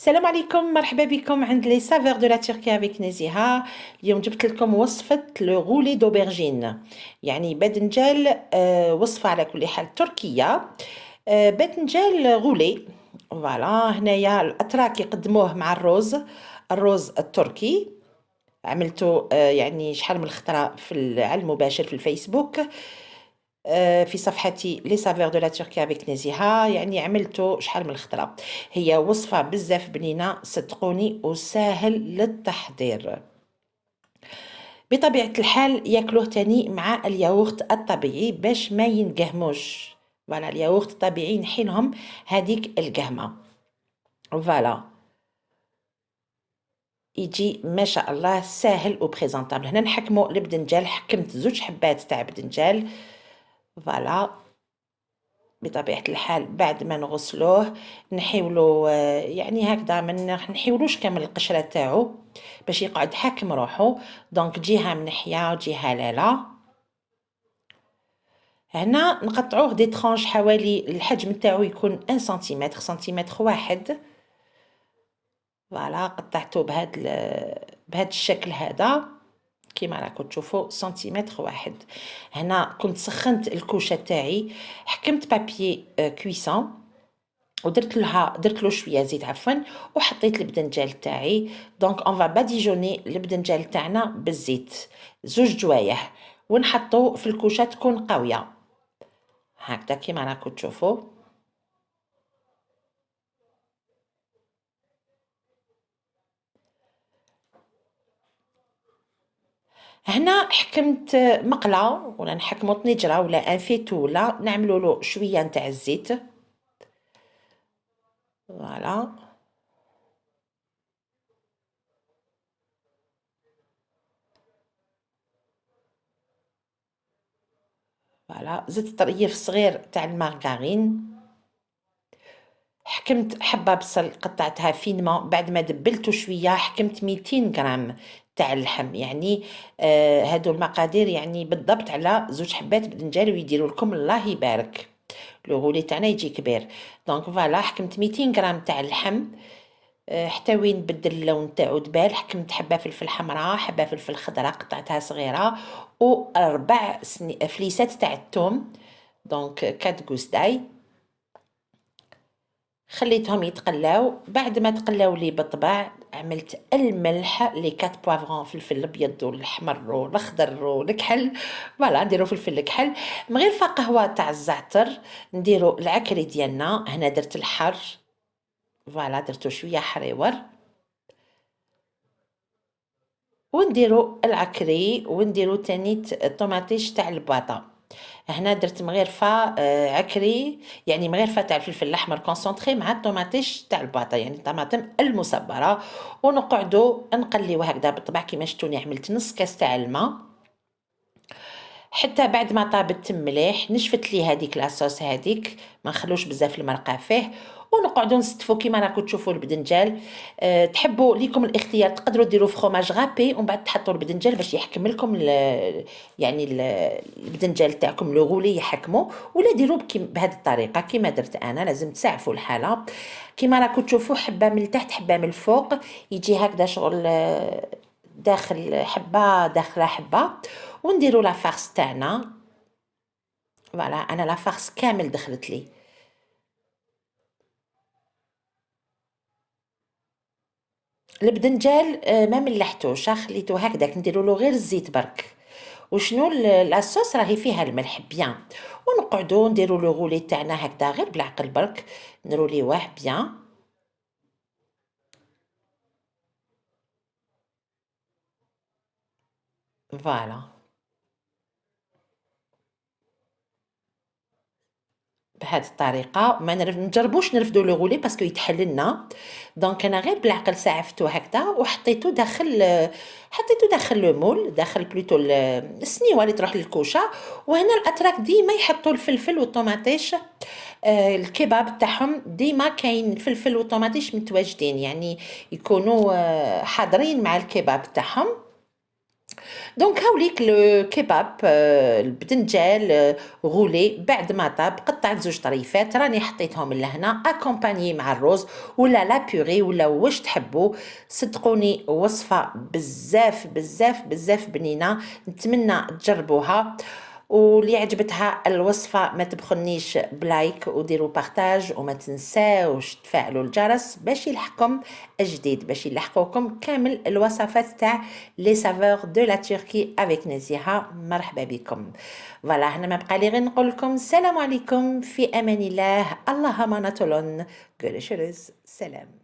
السلام عليكم، مرحبا بكم عند لي سافور دو لا تركيا افيك نزيهة. اليوم جبت لكم وصفة لو غولي دوبرجين، يعني باذنجان. وصفة على كل حال تركية. باذنجان غولي. فوالا هنايا الاتراك يقدموه مع الرز التركي. عملته يعني شحال من خطرة على المباشر في الفيسبوك. في صفحتي لي سافور دو لا تركيا افيك نزيهة، يعني عملته شحال من خطرة. هي وصفة بزاف بنينة صدقوني وسهل للتحضير. بطبيعة الحال ياكلوه تاني مع الياغورت الطبيعي باش ما ينقهموش. فوالا الياغورت الطبيعي نحيلهم هذيك القهمة. فوالا يجي ما شاء الله ساهل وبريزونطابل. هنا نحكمو البدنجال، حكمت زوج حبات تاع بدنجال. فوالا بطبيعة الحال بعد ما نغسلوه نحيولو، يعني هكذا من نحيولوش كامل القشرة تاعو باش يقعد حاكم روحو. دونك جهة من ناحية وجهة لالا. هنا نقطعوه دي ترونش حوالي الحجم تاعو يكون 1 سنتيمتر واحد. فوالا قطعته بهاد الشكل هذا كيما راكم تشوفوا سنتيمتر واحد. هنا كنت سخنت الكوشه تاعي، حكمت بابي كويسون درت له شويه زيت عفوا، وحطيت البدنجال تاعي. دونك اون فا باديجوني البدنجال تاعنا بالزيت زوج جوايه، ونحطو في الكوشه تكون قويه هكذا كيما راكم تشوفوا. هنا حكمت مقله ولا نحكمو طنجره ولا ان فيتو ولا نعملوا له شويه نتاع الزيت. فوالا فوالا زدت طريف صغير تاع المارغرين. حكمت حبة بصل قطعتها فينمون بعد ما دبلته شوية. حكمت 200 غرام تاع اللحم، يعني هادو المقادير يعني بالضبط على زوج حبات بدنجال ويديروا لكم الله يبارك. لو غولي تاعنا يجي كبير. دونك فوالا حكمت 200 غرام تاع اللحم. حتى وين بدل اللون تاعو دبال. حكمت حبه فلفل حمراء، حبه فلفل خضراء قطعتها صغيره، و4 فليسات تاع الثوم. دونك 4 غوستاي. خليتهم يتقلاو. بعد ما تقلاو لي بالطبع عملت الملح لي 4 بوافرون، فلفل الابيض والاحمر والاخضر والكحل. فوالا نديرو فلفل الكحل من غير قهوه تاع الزعتر. نديرو العكري ديالنا. هنا درت الحر، فوالا درتو شويه حريور. ونديرو العكري ونديرو تاني الطوماطيش تاع البواطه. هنا درت مغرفه عكري، يعني مغرفه تاع الفلفل الاحمر كونسونطري مع الطوماطيش تاع البواطه، يعني الطماطم المصبره. ونقعدو نقليو هكذا بالطبع كيما شفتوني عملت نص كاس تاع الماء حتى بعد ما طابت مليح. نشفت لي هذيك لاصوص هذيك، ما نخلوش بزاف المرقه فيه. ونقعدوا نستفوا كيما راكم تشوفوا البدنجال. تحبوا ليكم الاختيار تقدروا ديروا فخوماج غابي ومن بعد تحطوا البدنجال باش يحكم لكم يعني البدنجال تاعكم لو غولي يحكموا، ولا ديروا بهذه الطريقه كيما درت انا. لازم تسعفوا الحاله كيما راكم تشوفوا، حبه من التحت حبه من الفوق، يجي هكذا شغل داخل حبه داخله حبه. ونديروا لا فارس تاعنا. فوالا انا لا فارس كامل دخلت لي. البدنجال ما ملحتوش، خليته هكذاك نديروا له غير الزيت برك. وشنو لاصوص راهي فيها الملح بيان. ونقعدوا نديروا لو غولي تاعنا هكذا غير بالعقل برك نروليوه بيان. فوالا بهذه الطريقه ما نجربوش نرفدو لو غولي باسكو يتحل لنا. دونك انا غير بالعقل سعفته هكذا وحطيته داخل، لو مول داخل بلوتو السنيوه اللي تروح للكوشه. وهنا الاتراك ديما يحطوا الفلفل والطوماطيش. الكباب تاعهم ديما كاين الفلفل والطوماطيش متواجدين، يعني يكونوا حاضرين مع الكباب تاعهم. دونك هاوليك لو كيباب البدنجال غولي بعد ما طاب قطعت زوج طريفات راني حطيتهم لهنا اكومباني مع الروز ولا لا بيغي ولا واش تحبوا. صدقوني وصفة بزاف بزاف بزاف بنينة، نتمنى تجربوها. واللي عجبتها الوصفة ما تبخلنيش بلايك وديروا بارتاج وما تنساوش تفعلوا الجرس باش يلحقكم الجديد، باش يلحقوكم كامل الوصفات تاع لي سافور دو لا تركي افيك نزيهة. مرحبا بكم. فوالا هنا ما بقى لي غير نقول لكم السلام عليكم في امان الله. اللهم نطلن. سلام.